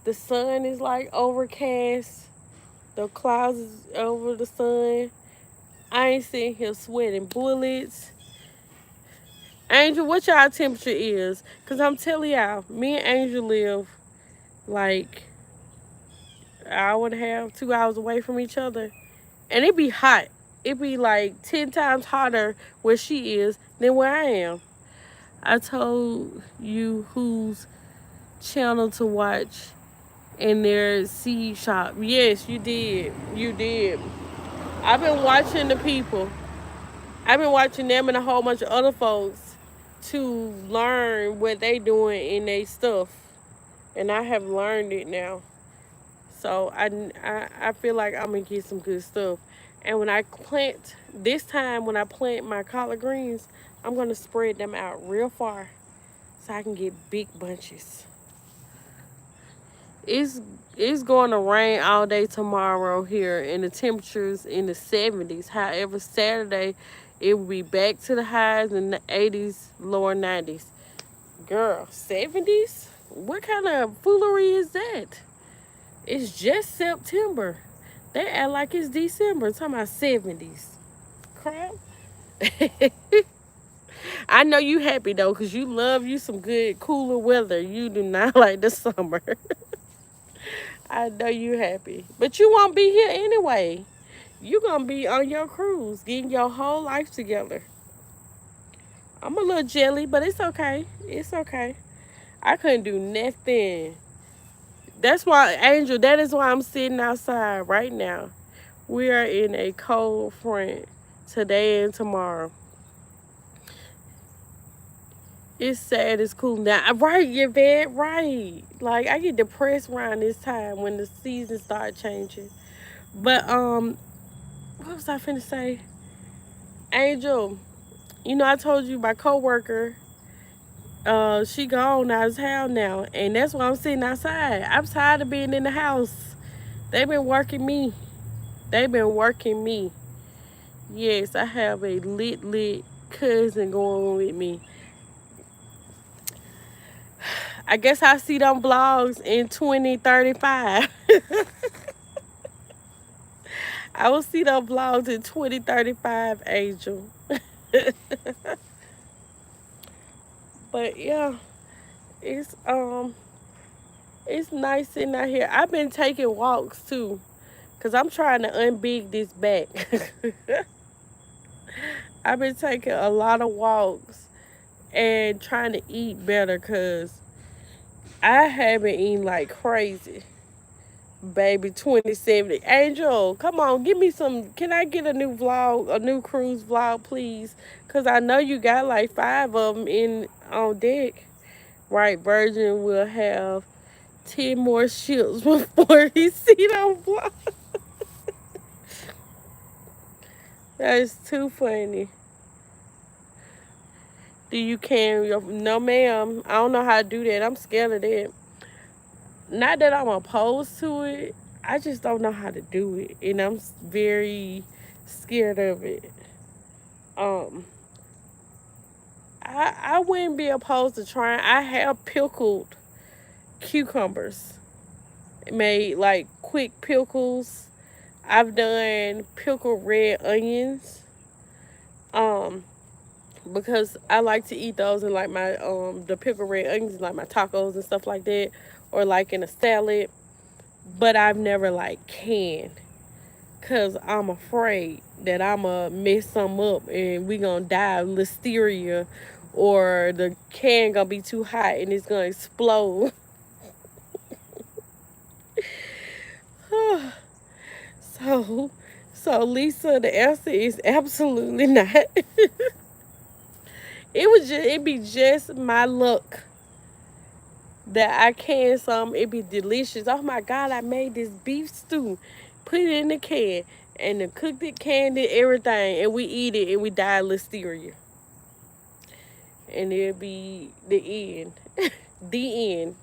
The sun is like overcast. The clouds is over the sun. I ain't sitting here sweating bullets. Angel, what y'all temperature is? Because I'm telling y'all, me and Angel live like an hour and a half, 2 hours away from each other. And it be hot. It be like 10 times hotter where she is than where I am. I told you whose channel to watch in their seed shop. Yes, you did. You did. I've been watching the people. I've been watching them and a whole bunch of other folks to learn what they doing in their stuff. And I have learned it now. So I feel like I'm going to get some good stuff. And when I plant, this time when I plant my collard greens, I'm going to spread them out real far so I can get big bunches. It's going to rain all day tomorrow here, and the temperatures in the 70s. However, Saturday it will be back to the highs in the 80s, lower 90s. Girl, 70s? What kind of foolery is that? It's just September. They act like it's December. Talking about 70s. Crap. I know you happy though, because you love you some good cooler weather. You do not like the summer. I know you happy. But you won't be here anyway. You gonna be on your cruise, getting your whole life together. I'm a little jelly, but it's okay. It's okay. I couldn't do nothing. That's why, Angel, that is why I'm sitting outside right now. We are in a cold front today and tomorrow. It's sad it's cooling down. Right, Yvette, right. Like, I get depressed around this time when the seasons start changing. But, what was I finna say? Angel, you know, I told you my coworker, she gone out of town now. And that's why I'm sitting outside. I'm tired of being in the house. They've been working me. They've been working me. Yes, I have a lit cousin going with me. I guess I'll see them vlogs in 2035. I will see them vlogs in 2035, Angel. But yeah, it's nice sitting out here. I've been taking walks too, cause I'm trying to unbig this back. I've been taking a lot of walks and trying to eat better, cause I have been eating like crazy. Baby, 2070. Angel, come on, give me some. Can I get a new vlog, a new cruise vlog, please? Because I know you got like 5 of them on deck. Right, Virgin will have 10 more ships before he see them vlog. That is too funny. Do you can? No, ma'am. I don't know how to do that. I'm scared of that. Not that I'm opposed to it. I just don't know how to do it. And I'm very scared of it. I wouldn't be opposed to trying. I have pickled cucumbers. Made like quick pickles. I've done pickled red onions. Because I like to eat those in like my the pickled red onions, like my tacos and stuff like that, or like in a salad. But I've never like canned, cause I'm afraid that I'ma mess some up and we gonna die of listeria, or the can gonna be too hot and it's gonna explode. So Lisa, the answer is absolutely not. It'd be just my luck that I can it'd be delicious. Oh my God, I made this beef stew. Put it in the can. and the cooked it, canned it, everything, and we eat it and we die of listeria. And it'll be the end. The end.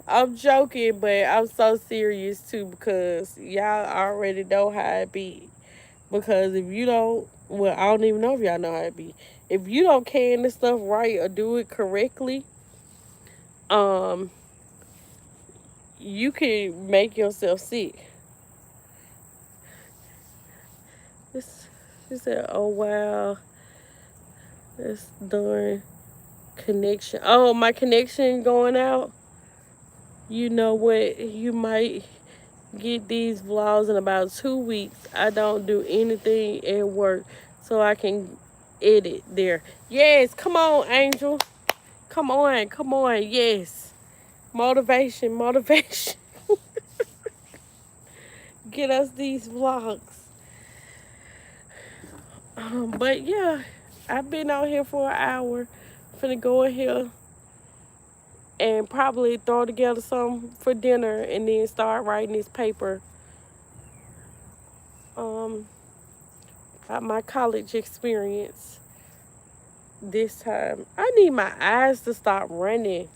I'm joking, but I'm so serious too because y'all already know how it be. Because if you don't, well, I don't even know if y'all know how it be. If you don't can this stuff right or do it correctly, um, you can make yourself sick. This, she said, "Oh wow, that's darn connection. Oh, my connection going out. You know what? You might get these vlogs in about 2 weeks. I don't do anything at work, so I can edit there. Yes, come on, Angel. Come on, come on. Yes, motivation, motivation. Get us these vlogs. But yeah, I've been out here for an hour. Finna go in here and probably throw together some for dinner and then start writing this paper um, about my college experience this time. I need my eyes to stop running.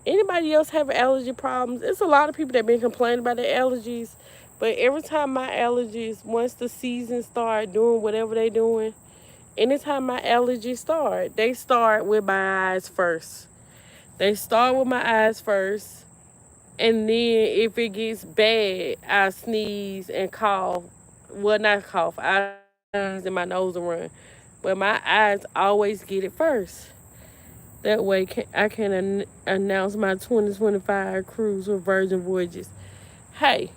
Anybody else have allergy problems? It's a lot of people that been complaining about their allergies, but every time my allergies, once the season start doing whatever they doing, anytime my allergies start, they start with my eyes first. They start with my eyes first, and then if it gets bad, I sneeze and cough. Well, not cough. I sneeze and my nose will run. But my eyes always get it first. That way I can announce my 2025 cruise with Virgin Voyages. Hey,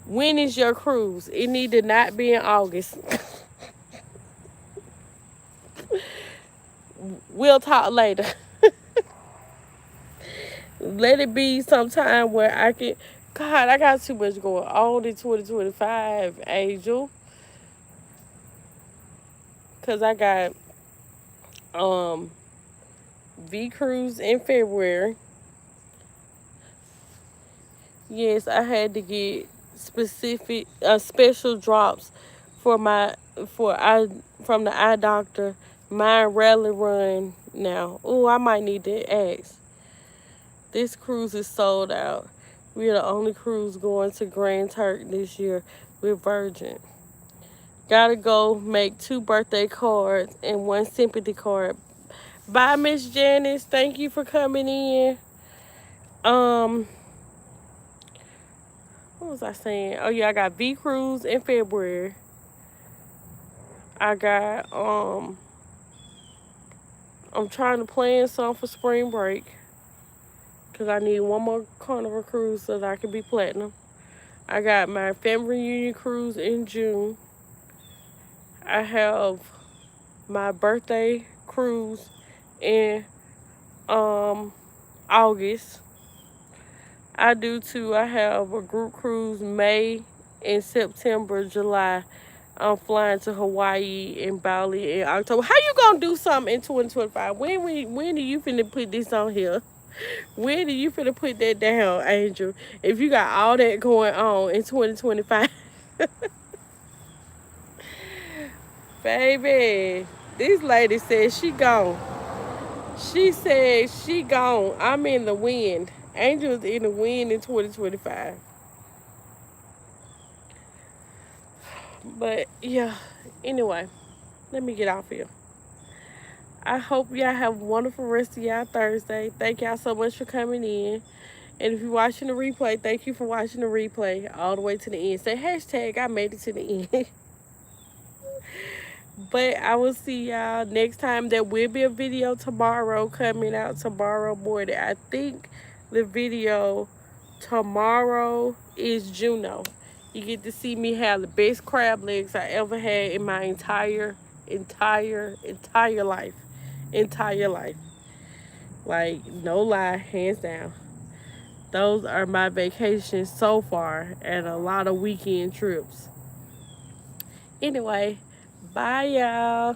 when is your cruise? It need to not be in August. We'll talk later. Let it be sometime where I can. God, I got too much going on in 2025, Angel. Cause I got V cruise in February. Yes, I had to get specific special drops for my for eye from the eye doctor. Mine rarely run now. Oh, I might need to ask. This cruise is sold out. We're the only cruise going to Grand Turk this year with Virgin. Gotta go make 2 birthday cards and 1 sympathy card. Bye, Miss Janice. Thank you for coming in. What was I saying? Oh yeah, I got V Cruise in February. I got I'm trying to plan some for spring break. Cause I need one more Carnival cruise so that I can be platinum. I got my family reunion cruise in June. I have my birthday cruise in August. I do too. I have a group cruise May and September, July. I'm flying to Hawaii and Bali in October. How you gonna do something in 2025? When do you finna put this on here? When do you finna put that down, Angel? If you got all that going on in 2025. Baby, this lady said she gone. She said she gone. I'm in the wind. Angel's in the wind in 2025. But yeah, anyway, let me get off here. I hope y'all have a wonderful rest of y'all Thursday. Thank y'all so much for coming in. And if you're watching the replay, thank you for watching the replay all the way to the end. Say hashtag I made it to the end. But I will see y'all next time. There will be a video tomorrow coming out tomorrow morning. I think the video tomorrow is Juno. You get to see me have the best crab legs I ever had in my entire life. Entire life. Like, no lie, hands down. Those are my vacations so far and a lot of weekend trips. Anyway, bye y'all.